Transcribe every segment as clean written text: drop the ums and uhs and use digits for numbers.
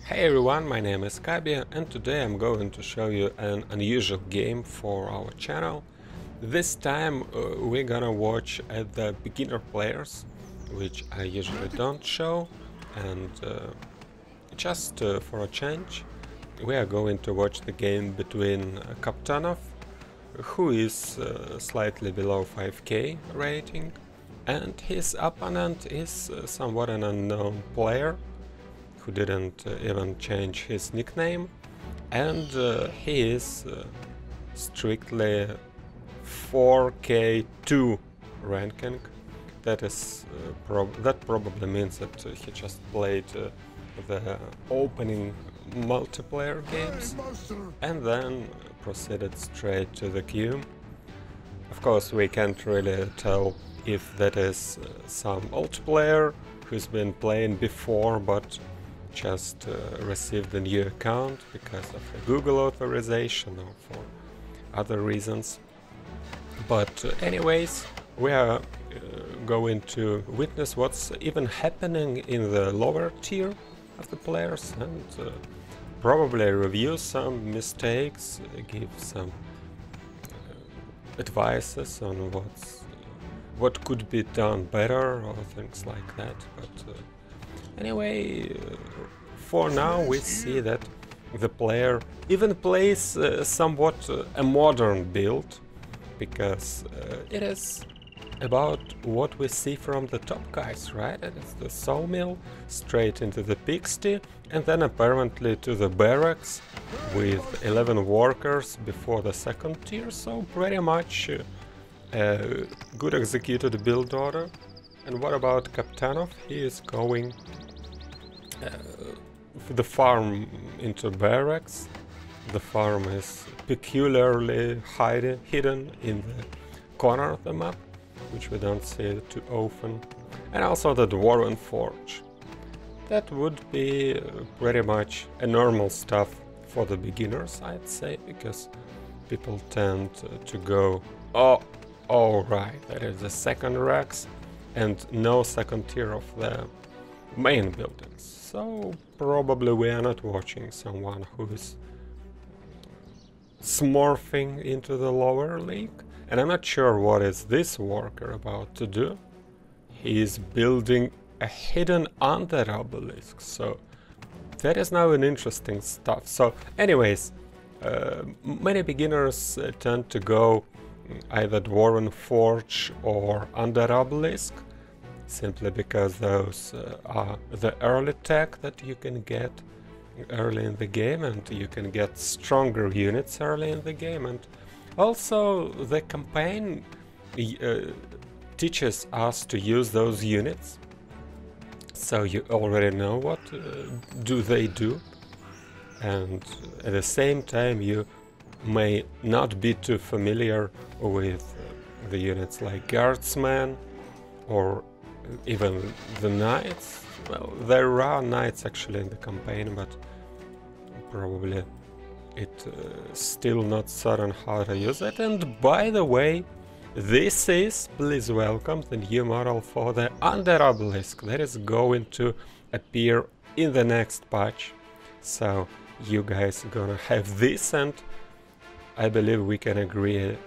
Hey everyone, my name is Kabi and today I'm going to show you an unusual game for our channel. This time we're gonna watch at the beginner players, which I usually don't show, and just for a change we are going to watch the game between Kaptanov, who is slightly below 5k rating, and his opponent is somewhat an unknown player who didn't even change his nickname, and he is strictly 4k2 ranking. That is that probably means that he just played the opening multiplayer games and then proceeded straight to the queue. Of course, we can't really tell if that is some old player who's been playing before but just received a new account because of a Google authorization or for other reasons. But anyways, we are going to witness what's even happening in the lower tier of the players and probably review some mistakes, give some advices on what could be done better or things like that. But anyway, for now we see that the player even plays somewhat a modern build, because it is about what we see from the top guys, right? It is the sawmill, straight into the pigsty, and then apparently to the barracks with 11 workers before the second tier, so pretty much a good executed build order. And what about Kaptanov? He is going the farm into barracks. The farm is peculiarly hidden in the corner of the map, which we don't see too often. And also the Dwarven Forge. That would be pretty much a normal stuff for the beginners, I'd say, because people tend to go, oh right, that is the second racks and no second tier of the main buildings. So probably we are not watching someone who is smurfing into the lower league. And I'm not sure what is this worker about to do. He is building a hidden under obelisk, so that is now an interesting stuff. So anyways, many beginners tend to go either Dwarven Forge or under obelisk, simply because those are the early tech that you can get early in the game, and you can get stronger units early in the game. And also the campaign teaches us to use those units, so you already know what do they do, and at the same time you may not be too familiar with the units like guardsmen or even the knights. Well, there are knights actually in the campaign, but probably it's still not certain how to use it. And by the way, this is, please welcome, the new model for the under obelisk that is going to appear in the next patch. So you guys are gonna have this, and I believe we can agree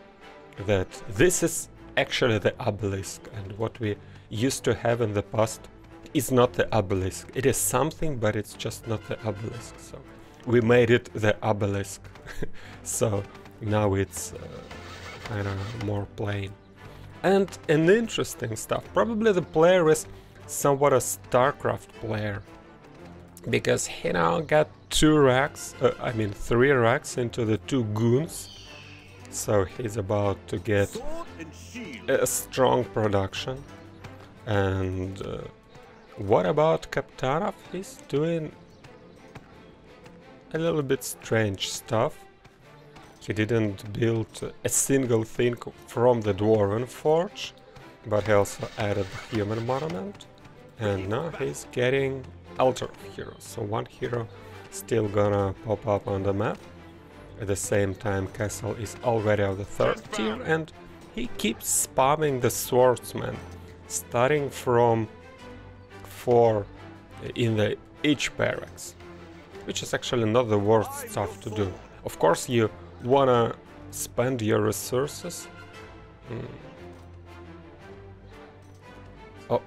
that this is actually the obelisk, and what we used to have in the past is not the obelisk. It is something, but it's just not the obelisk. So we made it the obelisk. So now it's kind of more plain. And an interesting stuff, probably the player is somewhat a StarCraft player, because he now got 3 racks into the 2 goons. So he's about to get a strong production. And what about Kaptanov? He's doing a little bit strange stuff. He didn't build a single thing from the Dwarven Forge, but he also added the human monument. And now he's getting altar of heroes. So one hero still gonna pop up on the map. At the same time, Castle is already on the 3rd tier, and he keeps spamming the swordsman, starting from 4 in the each barracks. which is actually not the worst stuff to do. Of course, you wanna spend your resources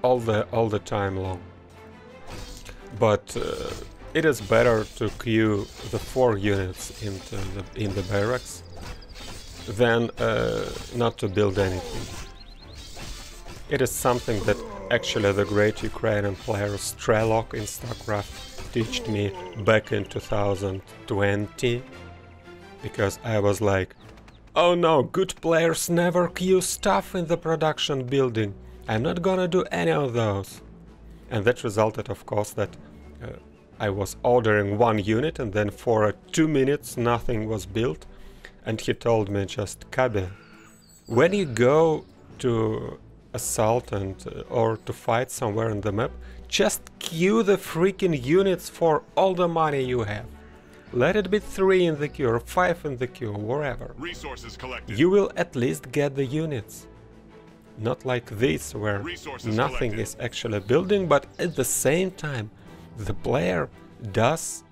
all the time long, but it is better to queue the 4 units in the barracks than not to build anything. It is something that actually the great Ukrainian player Strelok in StarCraft taught me back in 2020, because I was like, oh no, good players never queue stuff in the production building, I'm not gonna do any of those. And that resulted, of course, that I was ordering 1 unit and then for 2 minutes nothing was built, and he told me just, Kabe, when you go to assault or to fight somewhere in the map, just queue the freaking units for all the money you have. Let it be 3 in the queue or 5 in the queue, wherever. Resources collected. You will at least get the units. Not like this, where nothing is actually building, but at the same time the player does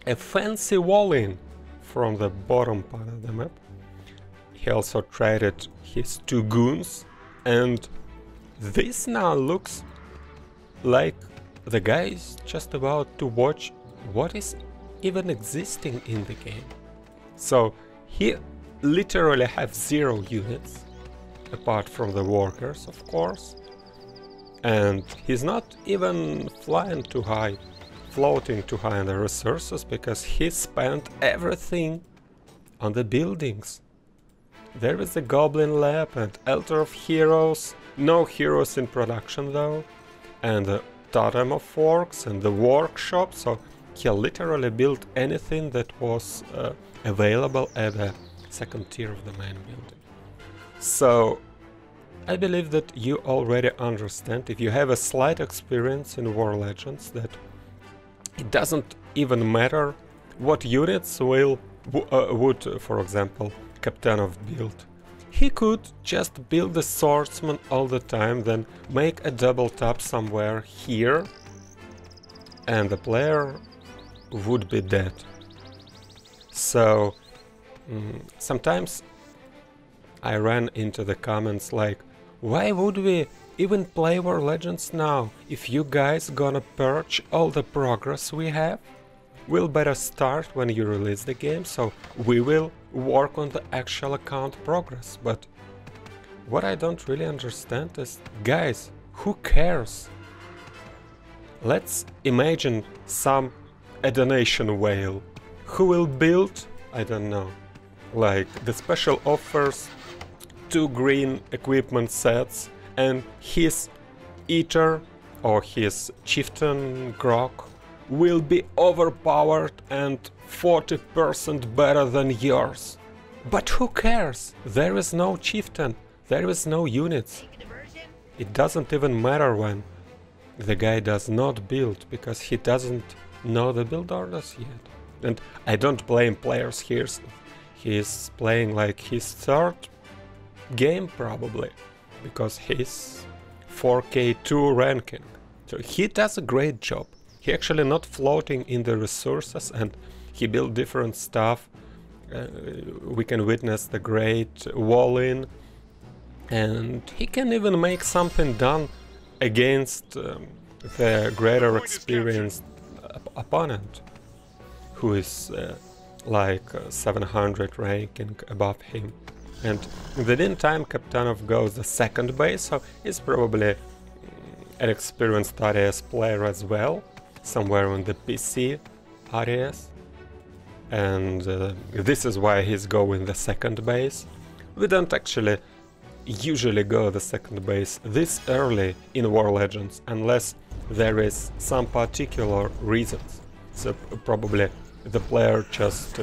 a fancy wall-in from the bottom part of the map. He also traded his 2 goons, and this now looks like the guy is just about to watch what is even existing in the game. So he literally has 0 units, apart from the workers, of course, and he's not even floating too high in the resources, because he spent everything on the buildings. There is a Goblin Lab and Altar of Heroes, no heroes in production though, and the Totem of Forks and the Workshop, so he literally built anything that was available at the 2nd tier of the main building. So I believe that you already understand, if you have a slight experience in War Legends, that it doesn't even matter what units would, for example, Captainov build. He could just build the swordsman all the time, then make a double tap somewhere here, and the player would be dead. So sometimes I ran into the comments like, why would we even play War Legends now, if you guys gonna purge all the progress we have? We'll better start when you release the game, so we will work on the actual account progress. But what I don't really understand is, guys, who cares? Let's imagine a donation whale who will build, I don't know, like the special offers, 2 green equipment sets, and his Eater or his Chieftain Grok will be overpowered and 40% better than yours. But who cares? There is no Chieftain, there is no units. It doesn't even matter when the guy does not build, because he doesn't know the build orders yet. And I don't blame players here, he's playing like his 3rd game probably, because he's 4K2 ranking. So he does a great job. He actually not floating in the resources, and he built different stuff. We can witness the great wall-in, and he can even make something done against the greater experienced opponent, who is like 700 ranking above him. And in the meantime, Captainov goes the 2nd base, so he's probably an experienced RTS player as well, somewhere on the PC RTS. And this is why he's going the 2nd base. We don't actually usually go the 2nd base this early in War Legends, unless there is some particular reasons. So probably the player just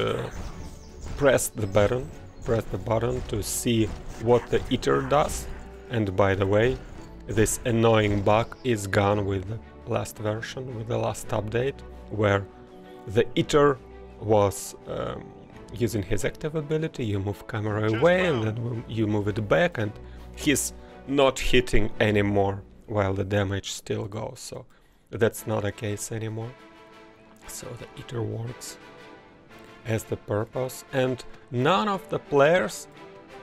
pressed the button to see what the Eater does. And by the way, this annoying bug is gone with the last version, with the last update, where the Eater was using his active ability, you move camera away and then you move it back, and he's not hitting anymore while the damage still goes, so that's not the case anymore. so the eater works as the purpose, and none of the players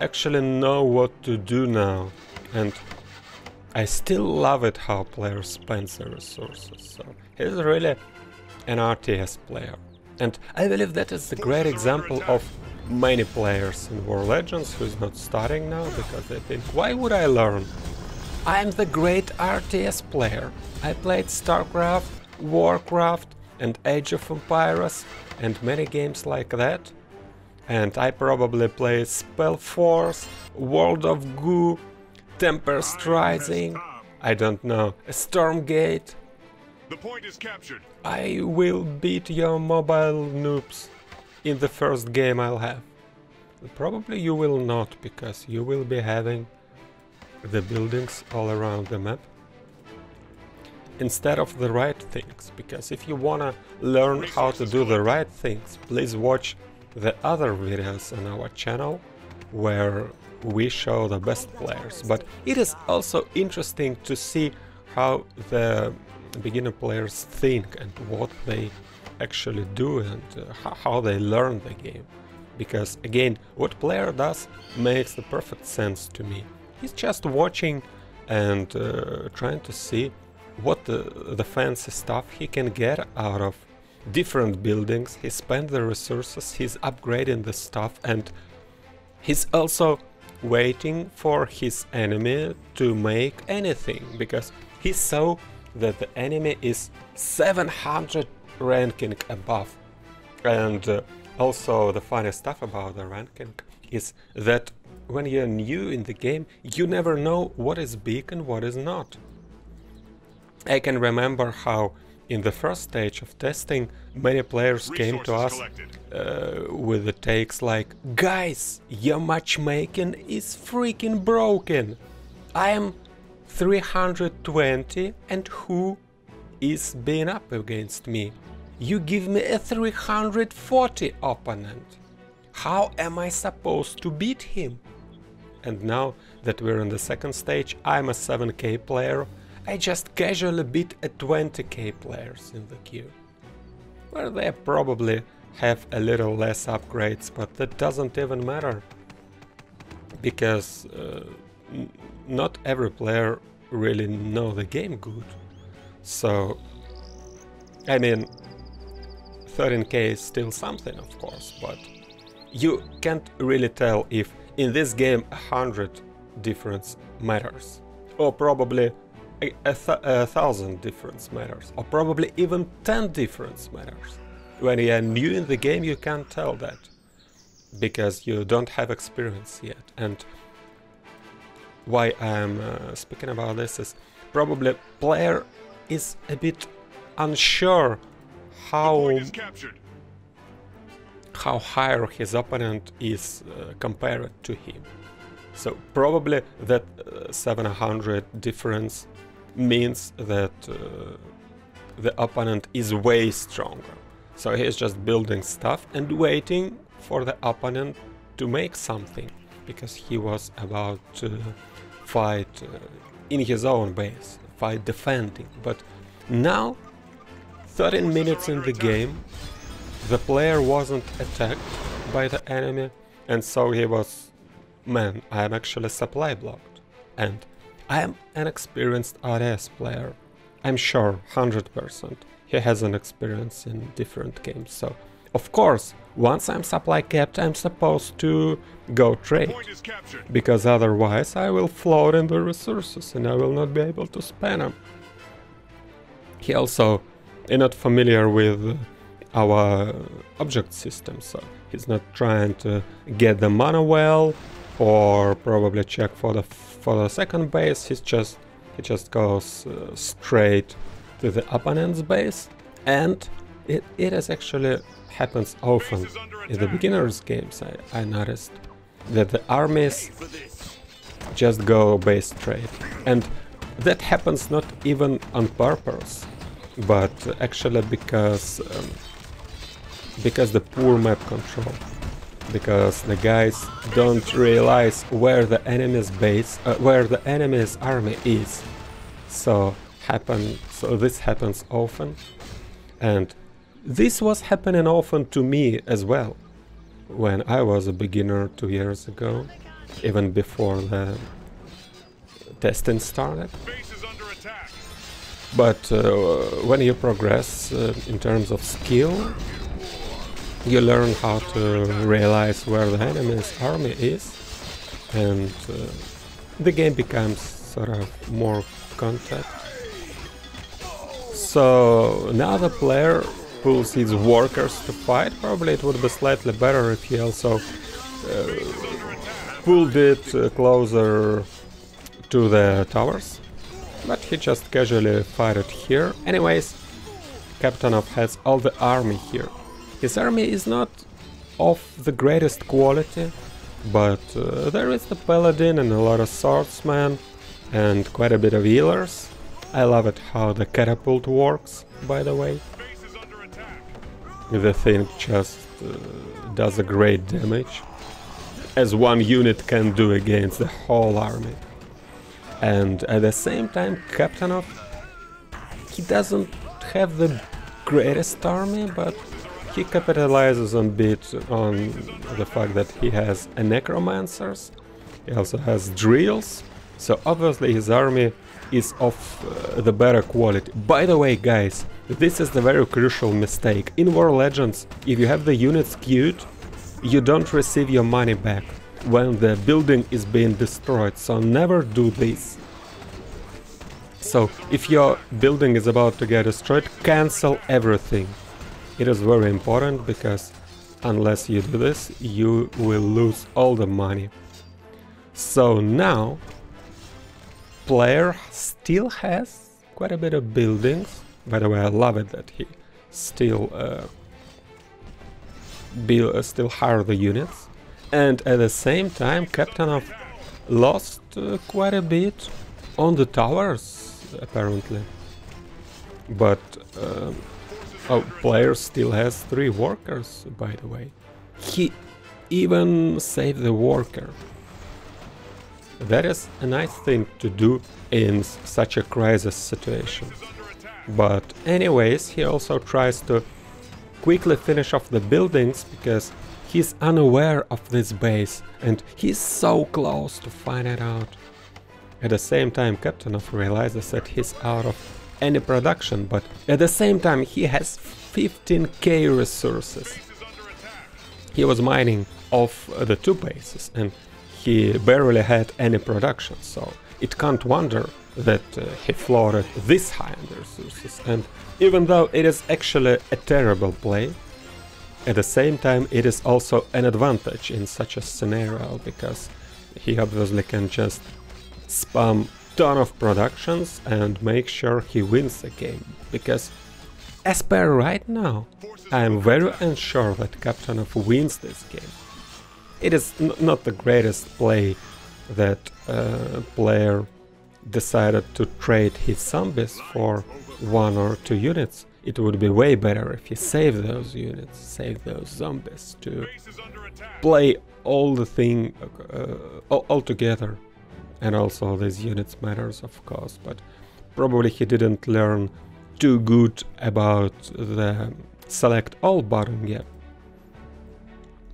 actually know what to do now, and I still love it how players spend their resources. So he's really an RTS player, and I believe that is a great example of many players in War Legends who is not starting now because they think, why would I learn? I'm the great RTS player. I played StarCraft, Warcraft and Age of Empires and many games like that. And I probably play Spellforce, World of Goo, Tempest Rising, I don't know, Stormgate. The point is captured. I will beat your mobile noobs in the first game I'll have. Probably you will not, because you will be having the buildings all around the map instead of the right things, because if you wanna learn how to do the right things, please watch the other videos on our channel where we show the best players. But it is also interesting to see how the beginner players think and what they actually do and how they learn the game. Because again, what player does makes the perfect sense to me. He's just watching and trying to see what the fancy stuff he can get out of different buildings. He spends the resources, he's upgrading the stuff, and he's also waiting for his enemy to make anything, because he saw that the enemy is 700 ranking above. And also the funny stuff about the ranking is that when you're new in the game, you never know what is big and what is not. I can remember how in the first stage of testing many players came to us with the takes like, guys, your matchmaking is freaking broken. I am 320 and who is being up against me? You give me a 340 opponent. How am I supposed to beat him? And now that we're in the second stage, I'm a 7k player. I just casually beat a 20k players in the queue, where they probably have a little less upgrades, but that doesn't even matter, because not every player really know the game good. So, I mean, 13k is still something, of course, but you can't really tell if in this game 100 difference matters, or probably a 1,000 difference matters, or probably even 10 difference matters. When you are new in the game, you can't tell that, because you don't have experience yet. And why I'm speaking about this is probably player is a bit unsure how higher his opponent is compared to him. So probably that 700 difference means that the opponent is way stronger. So he's just building stuff and waiting for the opponent to make something, because he was about to fight in his own base, fight defending. But now, 13 minutes in the game, the player wasn't attacked by the enemy, and so he was, man, I'm actually supply blocked. And I'm an experienced RTS player. I'm sure, 100%. He has an experience in different games. So, of course, once I'm supply capped, I'm supposed to go trade. Because otherwise I will float in the resources and I will not be able to spend them. He also is not familiar with our object system, so he's not trying to get the mana well or probably check for the second base. He just goes straight to the opponent's base, and it is actually happens often in the beginners games. I noticed that the armies just go base trade, and that happens not even on purpose, but actually because the poor map control, because the guys don't realize where the enemy's base, where the enemy's army is. So this happens often, and this was happening often to me as well, when I was a beginner 2 years ago, even before the testing started. Base is under attack. But when you progress in terms of skill, you learn how to realize where the enemy's army is, and the game becomes sort of more contact. So now the player pulls his workers to fight. Probably it would be slightly better if he also pulled it closer to the towers, but he just casually fired it here. Anyways, Kaptanov has all the army here. His army is not of the greatest quality, but there is the paladin and a lot of swordsmen and quite a bit of healers. I love it how the catapult works, by the way. Base is under attack. The thing just does a great damage, as one unit can do against the whole army. And at the same time, Kaptanov, he doesn't have the greatest army, but he capitalizes a bit on the fact that he has a necromancers, he also has drills, so obviously his army is of the better quality. By the way, guys, this is the very crucial mistake. In War Legends, if you have the units queued, you don't receive your money back when the building is being destroyed, so never do this. So if your building is about to get destroyed, cancel everything. It is very important, because unless you do this, you will lose all the money. So now, player still has quite a bit of buildings. By the way, I love it that he still hire the units. And at the same time, Kaptanov lost quite a bit on the towers, apparently. But player still has 3 workers, by the way. He even saved the worker. That is a nice thing to do in such a crisis situation. But anyways, he also tries to quickly finish off the buildings, because he's unaware of this base and he's so close to find it out. At the same time, Kaptanov realizes that he's out of any production, but at the same time he has 15k resources. He was mining off the 2 bases and he barely had any production, so it can't wonder that he floated this high in the resources. And even though it is actually a terrible play, at the same time it is also an advantage in such a scenario, because he obviously can just spam ton of productions and make sure he wins the game. Because as per right now, I am very unsure that Kaptanov wins this game. It is not the greatest play that player decided to trade his zombies for 1 or 2 units. It would be way better if he saved those units, saved those zombies to play all the thing all together. And also these units matters, of course, but probably he didn't learn too good about the select all button yet.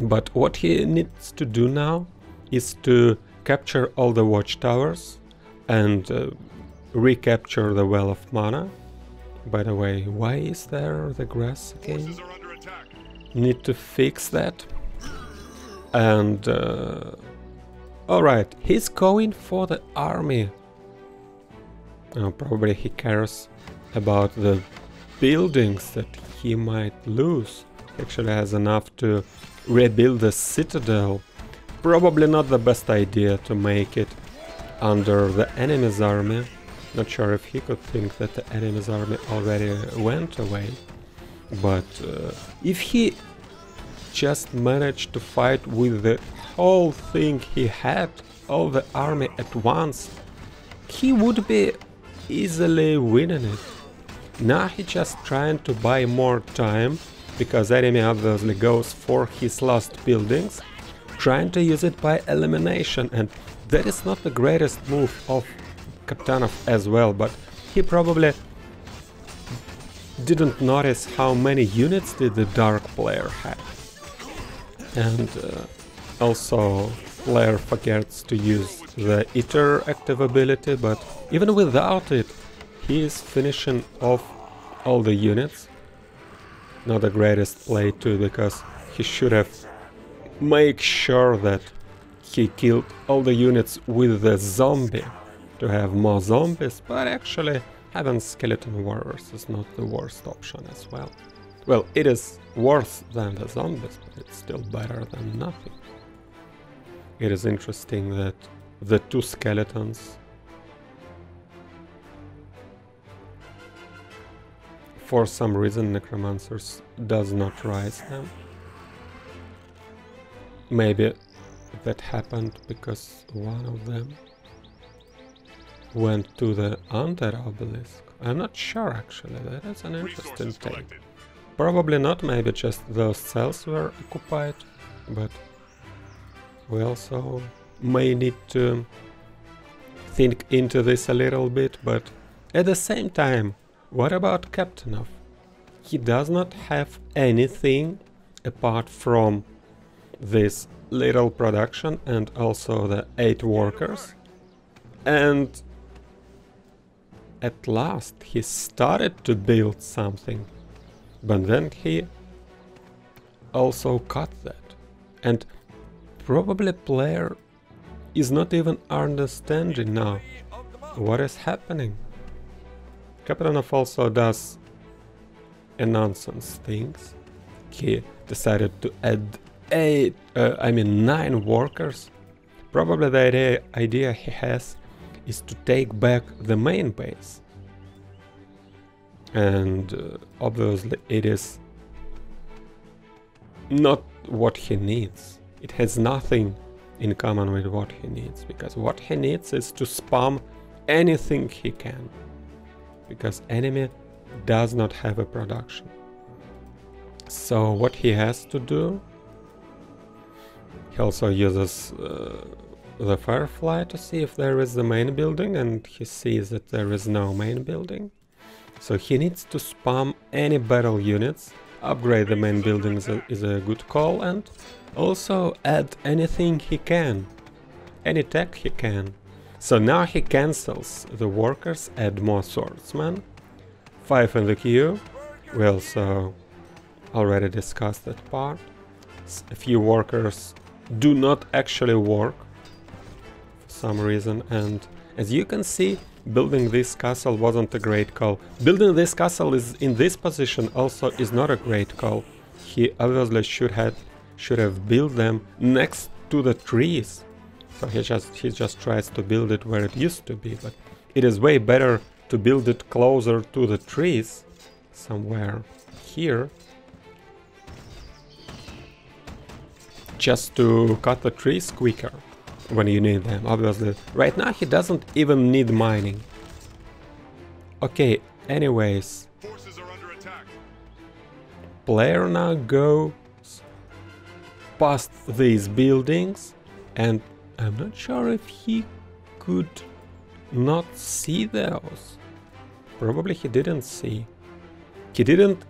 But what he needs to do now is to capture all the watchtowers and recapture the Well of Mana. By the way, why is there the grass again? Need to fix that. And alright, he's going for the army. Probably he cares about the buildings that he might lose. He actually has enough to rebuild the citadel. Probably not the best idea to make it under the enemy's army. Not sure if he could think that the enemy's army already went away. But if he just managed to fight with the whole thing he had, all the army at once, he would be easily winning it. Now he's just trying to buy more time, because enemy obviously goes for his lost buildings, trying to use it by elimination, and that is not the greatest move of Kaptanov as well, but he probably didn't notice how many units did the Dark player have. And also player forgets to use the Eater active ability, but even without it, he is finishing off all the units. Not the greatest play too, because he should have made sure that he killed all the units with the zombie to have more zombies, but actually having skeleton warriors is not the worst option as well. Well, it is worse than the zombies, but it's still better than nothing. It is interesting that the two skeletons for some reason Necromancers does not rise them. Maybe that happened because one of them went to the Undead Obelisk. I'm not sure actually, that is an interesting thing. Probably not, maybe just those cells were occupied, but we also may need to think into this a little bit, but at the same time, what about Captainov? He does not have anything apart from this little production and also the 8 workers. And at last he started to build something, but then he also cut that. And probably player is not even understanding now what is happening. Captainov also does a nonsense things. He decided to add 9 workers. Probably the idea he has is to take back the main base. And obviously it is not what he needs. It has nothing in common with what he needs, because what he needs is to spam anything he can, because enemy does not have a production. So what he has to do, he also uses the Firefly to see if there is the main building, and he sees that there is no main building. So he needs to spam any battle units, upgrade the main buildings is a good call, and also add anything he can, any tech he can. So now he cancels the workers, add more swordsmen, 5 in the queue. We also already discussed that part. A few workers do not actually work for some reason, and as you can see, building this castle wasn't a great call. Building this castle is in this position also is not a great call. He obviously should have built them next to the trees. So he just tries to build it where it used to be, but it is way better to build it closer to the trees, somewhere here, just to cut the trees quicker when you need them. Obviously, right now he doesn't even need mining. Okay, anyways, Forces are under attack. player now goes past these buildings, and I'm not sure if he could not see those. Probably he didn't see. He didn't,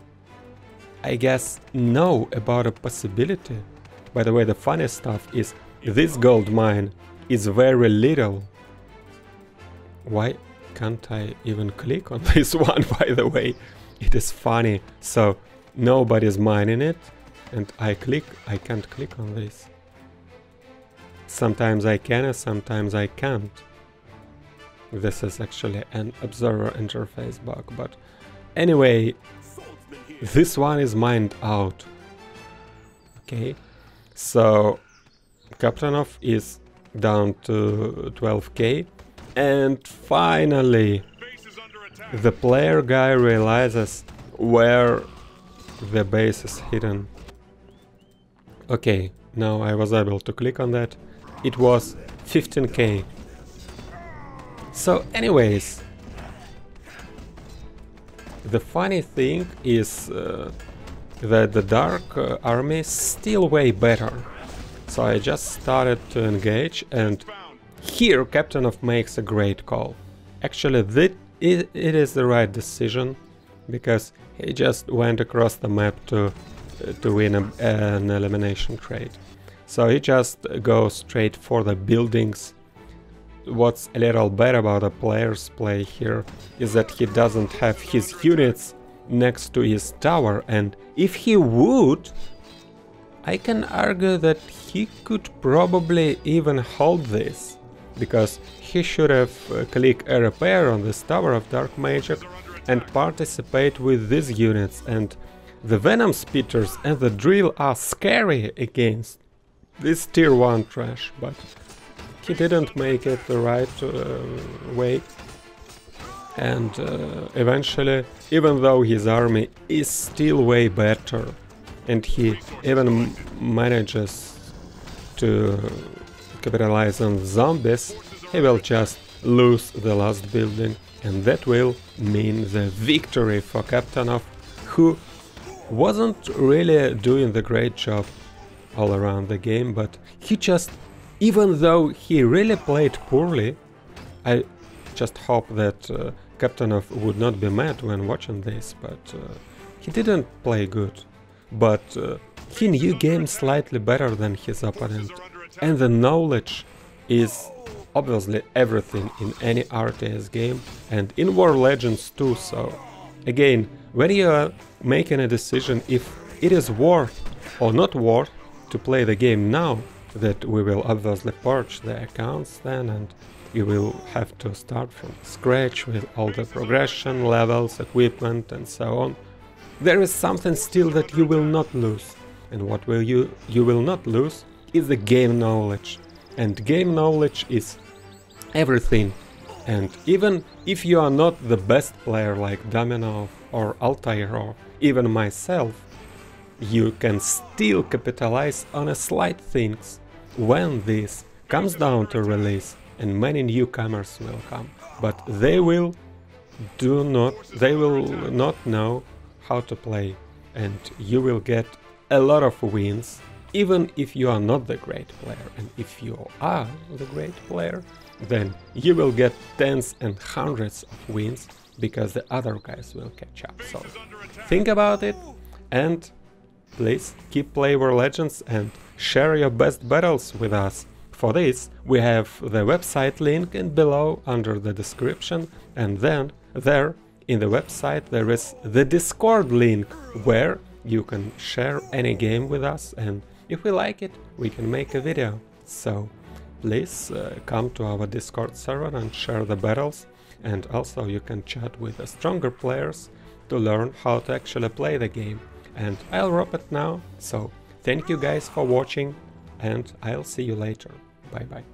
I guess, know about a possibility. By the way, the funny stuff is this gold mine is very little. Why can't I even click on this one, by the way? It is funny. So nobody's mining it, and I can't click on this. Sometimes I can, and sometimes I can't. This is actually an observer interface bug, but anyway, this one is mined out. Okay, so Captainov is down to 12k, and finally the player guy realizes where the base is hidden. Okay, now I was able to click on that. It was 15k. So anyways, the funny thing is that the Dark army is still way better. So I just started to engage, and here Captainov makes a great call. Actually, it is the right decision. because he just went across the map to win an elimination trade. So he just goes straight for the buildings. What's a little bad about a player's play here is that he doesn't have his units next to his tower, and if he would, I can argue that he could probably even hold this, because he should have clicked a repair on this tower of Dark Magic and participate with these units, and the Venom Spitters and the Drill are scary against this tier 1 trash, but he didn't make it the right way. And eventually, even though his army is still way better, and he even manages to capitalize on zombies, he will just lose the last building, and that will mean the victory for Captainov, who wasn't really doing the great job all around the game, but he just, even though he really played poorly, I just hope that Captainov would not be mad when watching this, but he didn't play good. But he knew game slightly better than his opponent, and the knowledge is obviously everything in any RTS game, and in War Legends too. So again, when you are making a decision if it is worth or not worth to play the game now, that we will obviously purge the accounts then, and you will have to start from scratch with all the progression, levels, equipment and so on. There is something still that you will not lose, and what will you will not lose is the game knowledge, and game knowledge is everything. And even if you are not the best player like Dominov or Altair or even myself, you can still capitalize on a slight things when this comes down to release, and many newcomers will come, but they will not know how to play, and you will get a lot of wins even if you are not the great player. And if you are the great player, then you will get tens and hundreds of wins because the other guys will catch up. So think about it, and please keep playing War Legends and share your best battles with us. For this, we have the website link in below under the description, and then there in the website there is the Discord link where you can share any game with us, and if we like it, we can make a video. So please come to our Discord server and share the battles, and also you can chat with the stronger players to learn how to actually play the game. And I'll wrap it now, so thank you guys for watching, and I'll see you later. Bye bye.